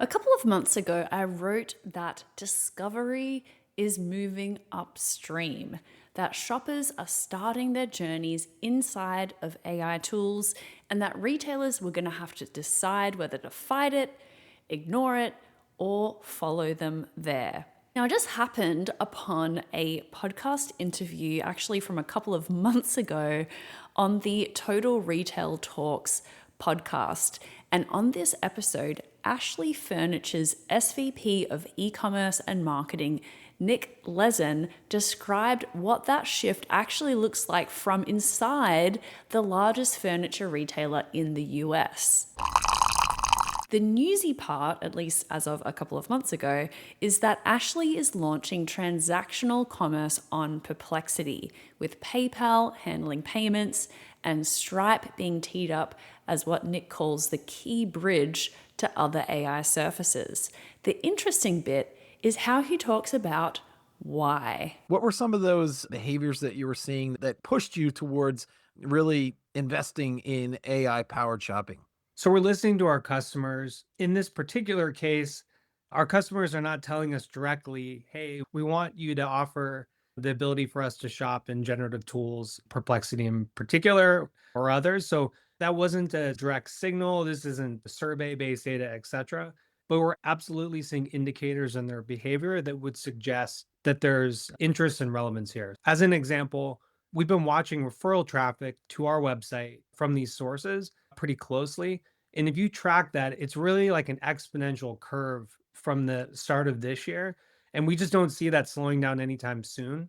A couple of months ago, I wrote that discovery is moving upstream, that shoppers are starting their journeys inside of AI tools, and that retailers were going to have to decide whether to fight it, ignore it, or follow them there. Now, I just happened upon a podcast interview, actually from a couple of months ago, on the Total Retail Talks podcast. And on this episode, Ashley Furniture's SVP of e-commerce and marketing, Nick Lezin, described what that shift actually looks like from inside the largest furniture retailer in the US. The newsy part, at least as of a couple of months ago, is that Ashley is launching transactional commerce on Perplexity, with PayPal handling payments and Stripe being teed up as what Nick calls the key bridge to other AI surfaces. The interesting bit is how he talks about why. What were some of those behaviors that you were seeing that pushed you towards really investing in AI powered shopping? So we're listening to our customers. In this particular case, our customers are not telling us directly, hey, we want you to offer the ability for us to shop in generative tools, Perplexity in particular, or others. So that wasn't a direct signal. This isn't survey-based data, et cetera. But we're absolutely seeing indicators in their behavior that would suggest that there's interest and relevance here. As an example, we've been watching referral traffic to our website from these sources pretty closely. And if you track that, it's really like an exponential curve from the start of this year. And we just don't see that slowing down anytime soon.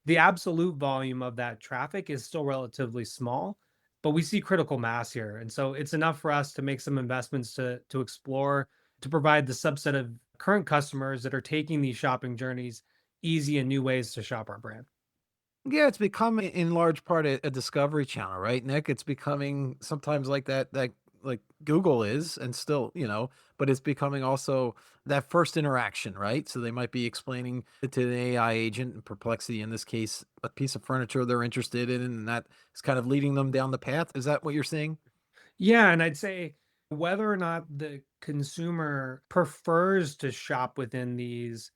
The absolute volume of that traffic is still relatively small, but we see critical mass here. And so it's enough for us to make some investments to explore, to provide the subset of current customers that are taking these shopping journeys easy and new ways to shop our brand. Yeah, it's becoming in large part a discovery channel, right, Nick? It's becoming sometimes like that like Google is and still, but it's becoming also that first interaction, right? So they might be explaining it to the AI agent and Perplexity in this case, a piece of furniture they're interested in, and that is kind of leading them down the path. Is that what you're seeing? Yeah, and I'd say whether or not the consumer prefers to shop within these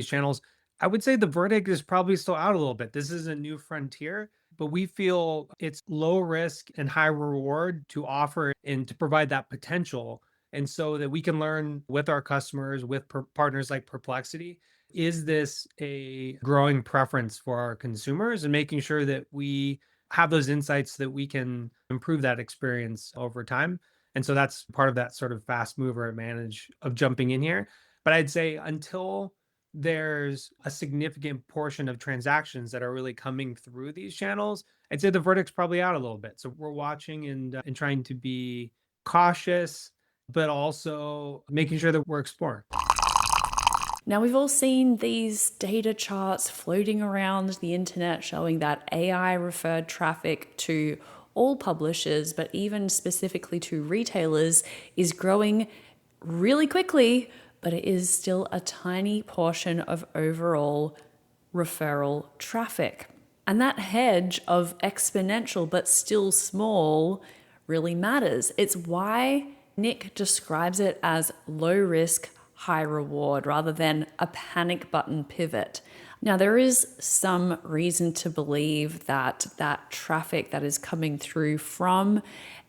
channels, I would say the verdict is probably still out a little bit. This is a new frontier, but we feel it's low risk and high reward to offer and to provide that potential. And so that we can learn with our customers, with partners like Perplexity, is this a growing preference for our consumers, and making sure that we have those insights that we can improve that experience over time. And so that's part of that sort of fast mover advantage of jumping in here. But I'd say until there's a significant portion of transactions that are really coming through these channels, I'd say the verdict's probably out a little bit. So we're watching and trying to be cautious, but also making sure that we're exploring. Now, we've all seen these data charts floating around the internet showing that AI referred traffic to all publishers, but even specifically to retailers, is growing really quickly, but it is still a tiny portion of overall referral traffic. And that hedge of exponential but still small really matters. It's why Nick describes it as low risk, high reward rather than a panic button pivot. Now, there is some reason to believe that that traffic that is coming through from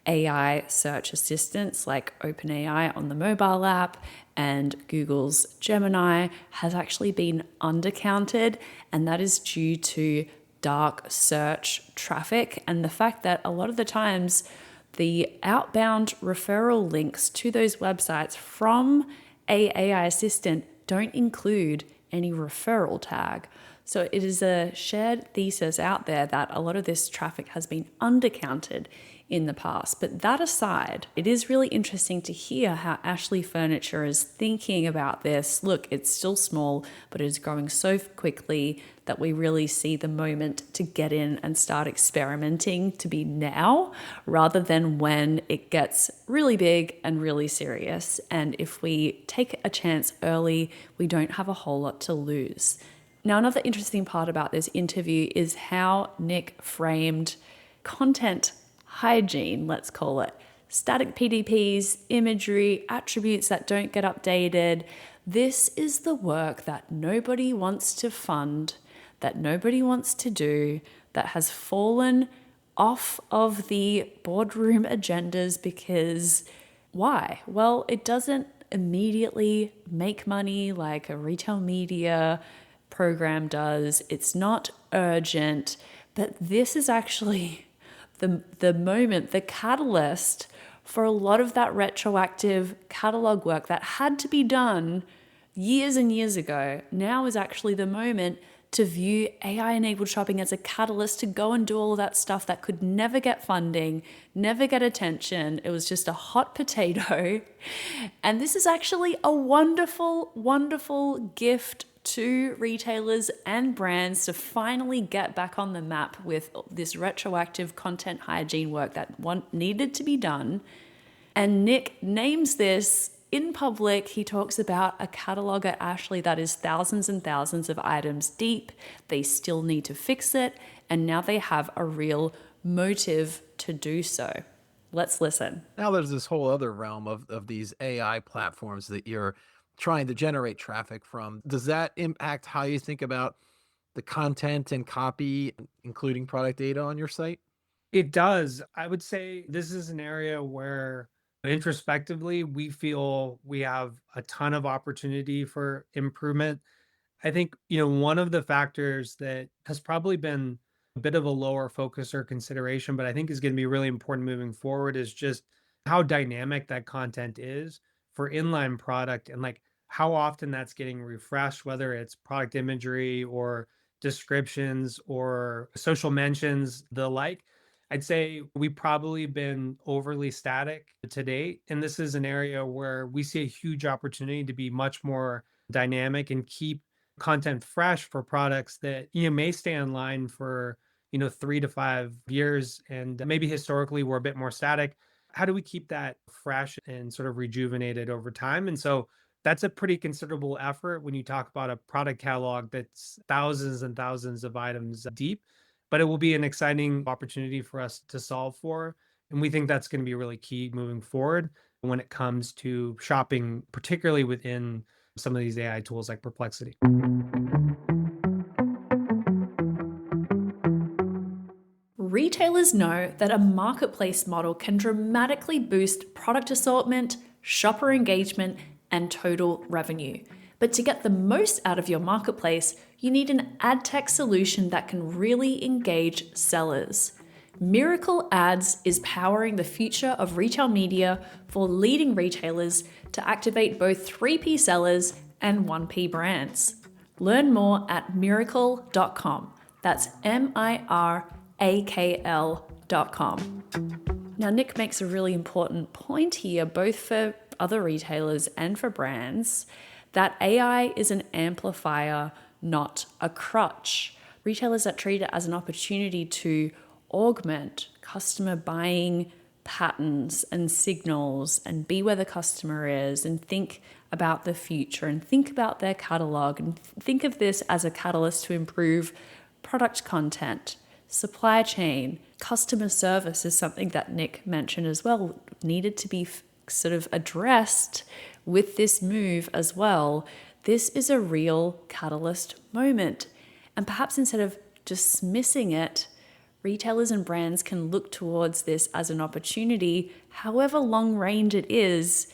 AI search assistants like OpenAI on the mobile app and Google's Gemini has actually been undercounted, and that is due to dark search traffic and the fact that a lot of the times the outbound referral links to those websites from a AI assistant don't include any referral tag. So it is a shared thesis out there that a lot of this traffic has been undercounted in the past. But that aside, it is really interesting to hear how Ashley Furniture is thinking about this. Look, it's still small, but it is growing so quickly that we really see the moment to get in and start experimenting to be now, rather than when it gets really big and really serious. And if we take a chance early, we don't have a whole lot to lose. Now, another interesting part about this interview is how Nick framed content hygiene, let's call it. static PDPs, imagery, attributes that don't get updated. This is the work that nobody wants to fund, that nobody wants to do, that has fallen off of the boardroom agendas because why? Well, it doesn't immediately make money like a retail media program does. It's not urgent, but this is actually the moment, the catalyst for a lot of that retroactive catalog work that had to be done years and years ago. Now is actually the moment to view AI-enabled shopping as a catalyst to go and do all of that stuff that could never get funding, never get attention. It was just a hot potato. And this is actually a wonderful, wonderful gift to retailers and brands to finally get back on the map with this retroactive content hygiene work that needed to be done. And Nick names this in public. He talks about a catalog at Ashley that is thousands and thousands of items deep. They still need to fix it, and now they have a real motive to do so. Let's listen. Now there's this whole other realm of these AI platforms that you're trying to generate traffic from. Does that impact how you think about the content and copy, including product data on your site? It does. I would say this is an area where introspectively we feel we have a ton of opportunity for improvement. I think, one of the factors that has probably been a bit of a lower focus or consideration, but I think is going to be really important moving forward is just how dynamic that content is for inline product and like how often that's getting refreshed, whether it's product imagery or descriptions or social mentions, the like. I'd say we've probably been overly static to date. And this is an area where we see a huge opportunity to be much more dynamic and keep content fresh for products that may stay online for 3 to 5 years, and maybe historically we're a bit more static. How do we keep that fresh and sort of rejuvenated over time? And so that's a pretty considerable effort when you talk about a product catalog that's thousands and thousands of items deep, but it will be an exciting opportunity for us to solve for, and we think that's going to be really key moving forward when it comes to shopping, particularly within some of these AI tools like Perplexity. Retailers know that a marketplace model can dramatically boost product assortment, shopper engagement, and total revenue. But to get the most out of your marketplace, you need an ad tech solution that can really engage sellers. Miracle Ads is powering the future of retail media for leading retailers to activate both 3P sellers and 1P brands. Learn more at miracle.com. That's MIRAKL.com. Now, Nick makes a really important point here, both for other retailers and for brands, that AI is an amplifier, not a crutch. Retailers that treat it as an opportunity to augment customer buying patterns and signals and be where the customer is and think about the future and think about their catalog and think of this as a catalyst to improve product content, supply chain, customer service is something that Nick mentioned as well, needed to be sort of addressed with this move as well. This is a real catalyst moment. And perhaps instead of dismissing it, retailers and brands can look towards this as an opportunity, however long range it is,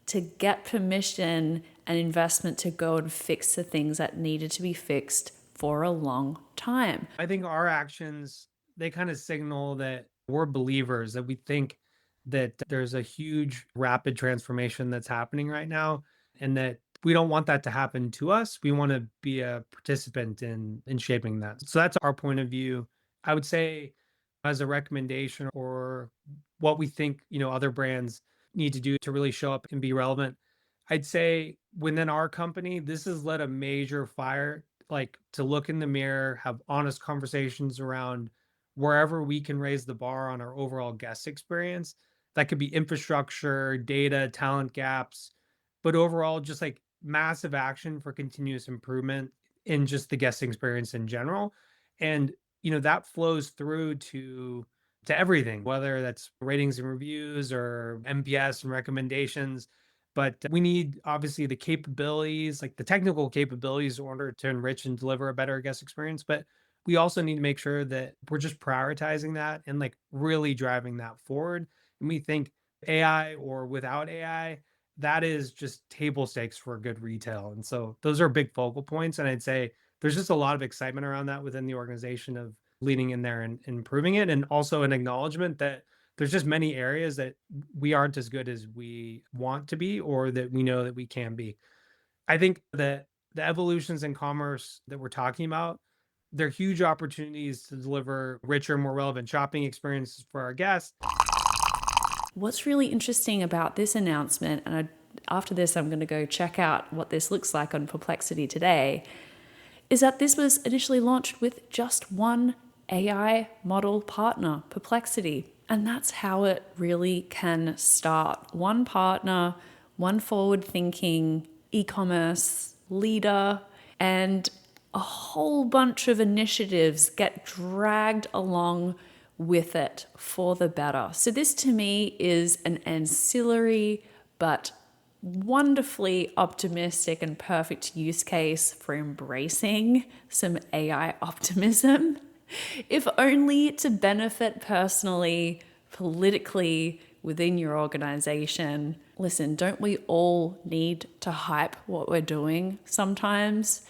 to get permission and investment to go and fix the things that needed to be fixed for a long time. I think our actions, they kind of signal that we're believers, that we think that there's a huge rapid transformation that's happening right now, and that we don't want that to happen to us. We want to be a participant in shaping that. So that's our point of view. I would say as a recommendation or what we think, other brands need to do to really show up and be relevant. I'd say within our company, this has led a major fire, like to look in the mirror, have honest conversations around wherever we can raise the bar on our overall guest experience. That could be infrastructure, data, talent gaps, but overall, just like massive action for continuous improvement in just the guest experience in general. And, that flows through to to everything, whether that's ratings and reviews or NPS and recommendations. But we need obviously the capabilities, like the technical capabilities in order to enrich and deliver a better guest experience. But we also need to make sure that we're just prioritizing that and like really driving that forward. And we think AI or without AI, that is just table stakes for good retail. And so those are big focal points. And I'd say there's just a lot of excitement around that within the organization of leaning in there and improving it. And also an acknowledgement that there's just many areas that we aren't as good as we want to be or that we know that we can be. I think that the evolutions in commerce that we're talking about, they're huge opportunities to deliver richer, more relevant shopping experiences for our guests. What's really interesting about this announcement, and after this, I'm going to go check out what this looks like on Perplexity today, is that this was initially launched with just one AI model partner, Perplexity. And that's how it really can start. One partner, one forward-thinking e-commerce leader, and a whole bunch of initiatives get dragged along with it for the better. So this to me is an ancillary but wonderfully optimistic and perfect use case for embracing some AI optimism, if only to benefit personally, politically, within your organization. Listen, don't we all need to hype what we're doing sometimes?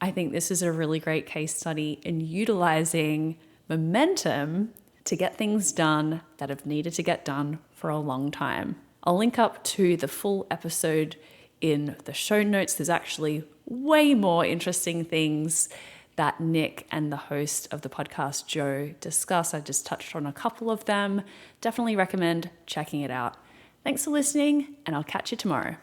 I think this is a really great case study in utilizing momentum to get things done that have needed to get done for a long time. I'll link up to the full episode in the show notes. There's actually way more interesting things that Nick and the host of the podcast, Joe, discuss. I just touched on a couple of them. Definitely recommend checking it out. Thanks for listening, and I'll catch you tomorrow.